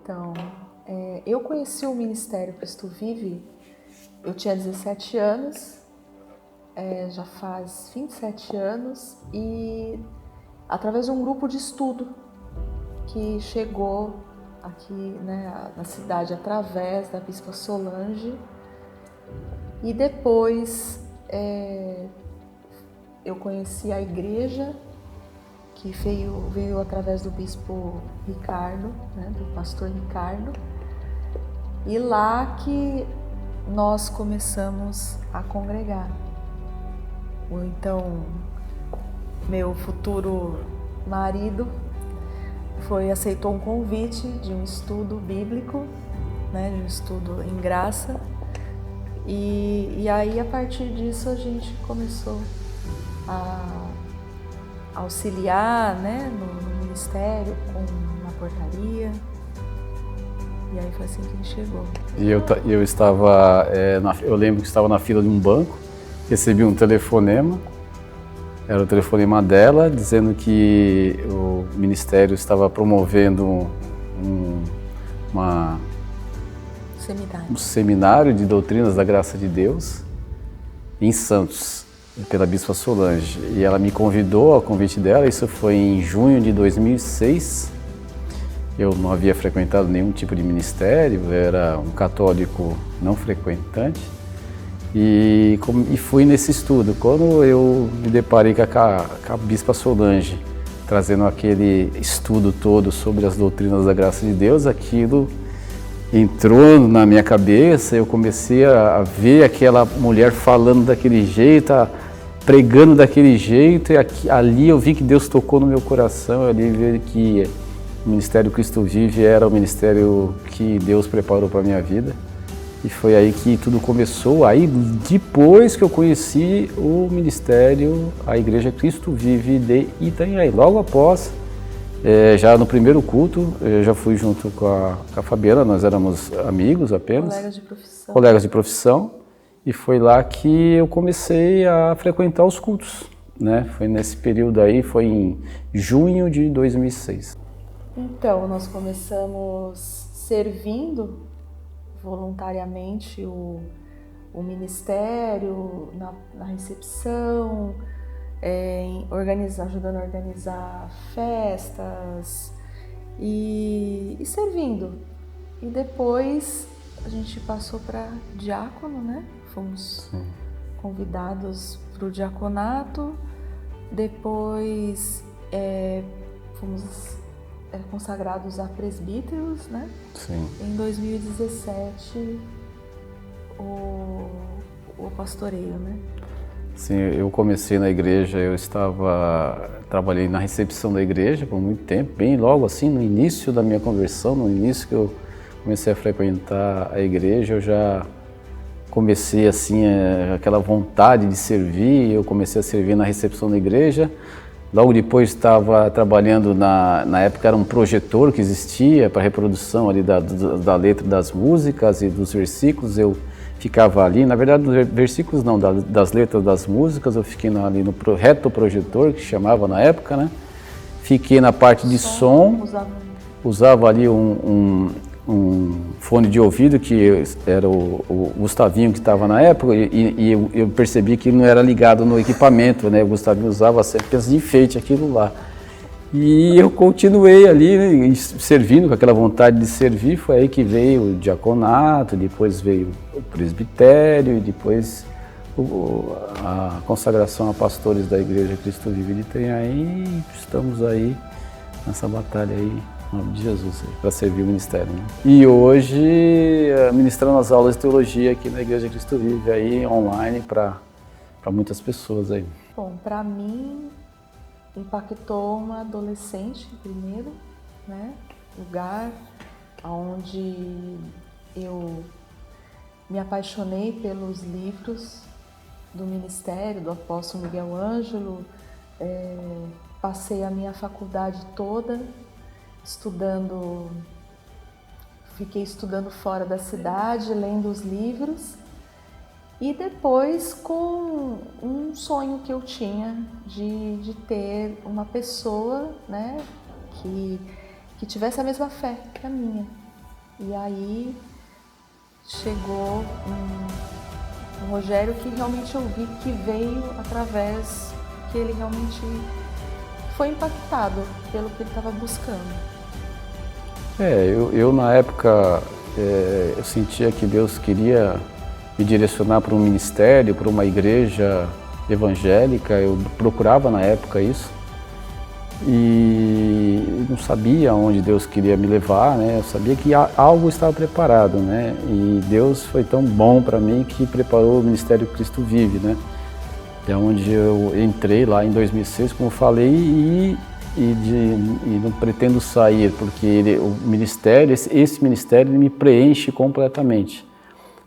Então, eu conheci o Ministério Cristo Vive, eu tinha 17 anos, já faz 27 anos, e através de um grupo de estudo que chegou aqui, né, na cidade através da Bispa Solange, e depois eu conheci a igreja que veio através do Bispo Ricardo, né, do pastor Ricardo, e lá que nós começamos a congregar. Então, meu futuro marido aceitou um convite de um estudo bíblico, né, de um estudo em graça, e aí a partir disso a gente começou a auxiliar, né, no ministério, na portaria, e aí foi assim que ele chegou. E eu estava, eu lembro que estava na fila de um banco, recebi um telefonema, era o telefonema dela, dizendo que o ministério estava promovendo um seminário de doutrinas da graça de Deus em Santos, pela Bispa Solange. E ela me convidou ao convite dela, isso foi em junho de 2006. Eu não havia frequentado nenhum tipo de ministério, era um católico não frequentante. E fui nesse estudo. Quando eu me deparei com a Bispa Solange, trazendo aquele estudo todo sobre as doutrinas da graça de Deus, aquilo entrou na minha cabeça, eu comecei a ver aquela mulher falando daquele jeito, pregando daquele jeito, e ali eu vi que Deus tocou no meu coração, ali vi que o Ministério Cristo Vive era o ministério que Deus preparou para a minha vida. E foi aí que tudo começou, aí depois que eu conheci o ministério, a Igreja Cristo Vive de Itanhaém. Logo após, já no primeiro culto, eu já fui junto com a Fabiana, nós éramos amigos apenas. Colegas de profissão. E foi lá que eu comecei a frequentar os cultos, né? Foi nesse período aí, foi em junho de 2006. Então, nós começamos servindo voluntariamente o ministério na recepção, ajudando a organizar festas e servindo. E depois a gente passou para diácono, né? Fomos convidados para o diaconato, depois fomos consagrados a presbíteros, né? Sim. Em 2017, o pastoreio, né? Sim, eu comecei na igreja, trabalhei na recepção da igreja por muito tempo, bem logo assim, no início da minha conversão, no início que eu comecei a frequentar a igreja, eu já comecei assim, aquela vontade de servir, eu comecei a servir na recepção da igreja. Logo depois estava trabalhando, na época era um projetor que existia para reprodução ali da letra das músicas e dos versículos, eu ficava ali, na verdade dos versículos não, das letras das músicas, eu fiquei ali no retroprojetor, que chamava na época, né? Fiquei na parte de som, usava ali um fone de ouvido, que era o Gustavinho que estava na época, e eu percebi que não era ligado no equipamento, né? O Gustavinho usava sempre de enfeite aquilo lá. E eu continuei ali, né, servindo, com aquela vontade de servir. Foi aí que veio o diaconato, depois veio o presbitério, e depois a consagração a pastores da Igreja Cristo Vive de Itanhaém. E estamos aí nessa batalha aí, em nome de Jesus, para servir o ministério, né? E hoje, ministrando as aulas de teologia aqui na Igreja Cristo Vive, aí online para muitas pessoas aí. Bom, para mim, impactou uma adolescente primeiro, né? Lugar onde eu me apaixonei pelos livros do ministério do apóstolo Miguel Ângelo, passei a minha faculdade toda estudando, fiquei estudando fora da cidade, lendo os livros, e depois com um sonho que eu tinha de ter uma pessoa, né, que tivesse a mesma fé que a minha. E aí chegou um Rogério que realmente eu vi que veio através que ele realmente foi impactado pelo que ele estava buscando. Eu na época, eu sentia que Deus queria me direcionar para um ministério, para uma igreja evangélica. Eu procurava na época isso e não sabia onde Deus queria me levar, né? Eu sabia que algo estava preparado, né? E Deus foi tão bom para mim que preparou o Ministério Cristo Vive, né? É onde eu entrei lá em 2006, como eu falei, e não pretendo sair, porque o ministério, esse ministério me preenche completamente.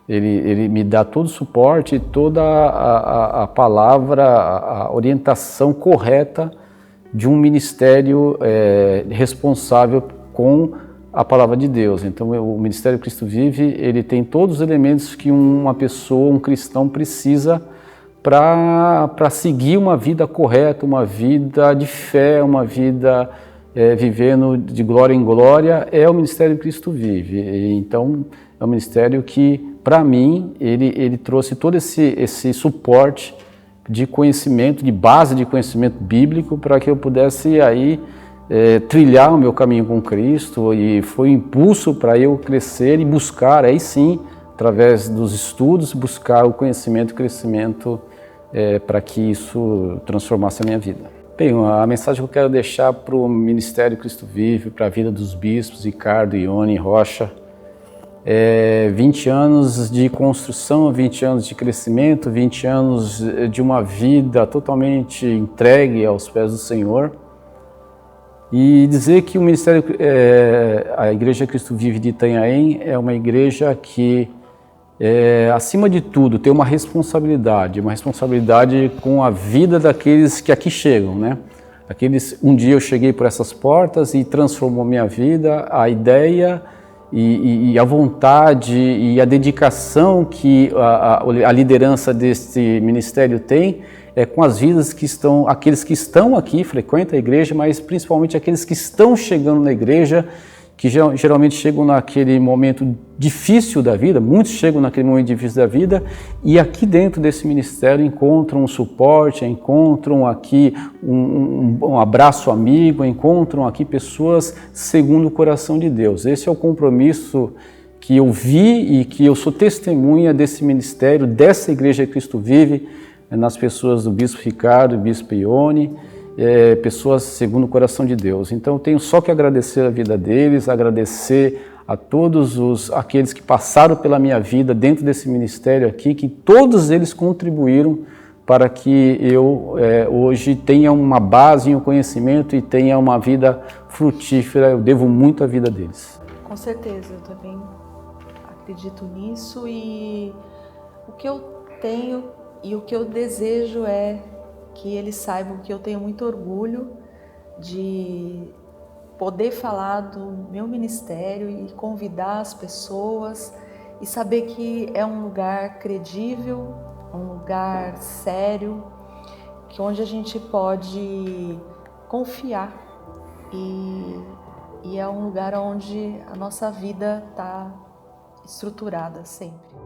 Ele me dá todo o suporte, toda a palavra, a orientação correta de um ministério responsável com a palavra de Deus. Então, o Ministério Cristo Vive, ele tem todos os elementos que uma pessoa, um cristão, precisa para seguir uma vida correta, uma vida de fé, uma vida vivendo de glória em glória, é o Ministério Cristo Vive. Então, é um ministério que, para mim, ele trouxe todo esse suporte de conhecimento, de base de conhecimento bíblico, para que eu pudesse aí trilhar o meu caminho com Cristo, e foi um impulso para eu crescer e buscar, aí sim, através dos estudos, buscar o conhecimento e crescimento para que isso transformasse a minha vida. Bem, a mensagem que eu quero deixar para o Ministério Cristo Vive, para a vida dos bispos, Ricardo, Ione, Rocha, 20 anos de construção, 20 anos de crescimento, 20 anos de uma vida totalmente entregue aos pés do Senhor. E dizer que o Ministério, a Igreja Cristo Vive de Itanhaém é uma igreja que, acima de tudo, tem uma responsabilidade com a vida daqueles que aqui chegam, né? Um dia eu cheguei por essas portas e transformou minha vida, a ideia e a vontade e a dedicação que a liderança deste ministério tem com as vidas que estão, aqueles que estão aqui, frequentam a igreja, mas principalmente aqueles que estão chegando na igreja, que geralmente chegam naquele momento difícil da vida, muitos chegam naquele momento difícil da vida e aqui dentro desse ministério encontram um suporte, encontram aqui um abraço amigo, encontram aqui pessoas segundo o coração de Deus. Esse é o compromisso que eu vi e que eu sou testemunha desse ministério, dessa Igreja Cristo Vive, nas pessoas do Bispo Ricardo e Bispo Ione, pessoas segundo o coração de Deus. Então eu tenho só que agradecer a vida deles, agradecer a todos aqueles que passaram pela minha vida dentro desse ministério aqui, que todos eles contribuíram para que eu hoje tenha uma base, um conhecimento e tenha uma vida frutífera. Eu devo muito à vida deles. Com certeza, eu também acredito nisso, e o que eu tenho e o que eu desejo é que eles saibam que eu tenho muito orgulho de poder falar do meu ministério e convidar as pessoas e saber que é um lugar credível, um lugar sério, que onde a gente pode confiar e é um lugar onde a nossa vida está estruturada sempre.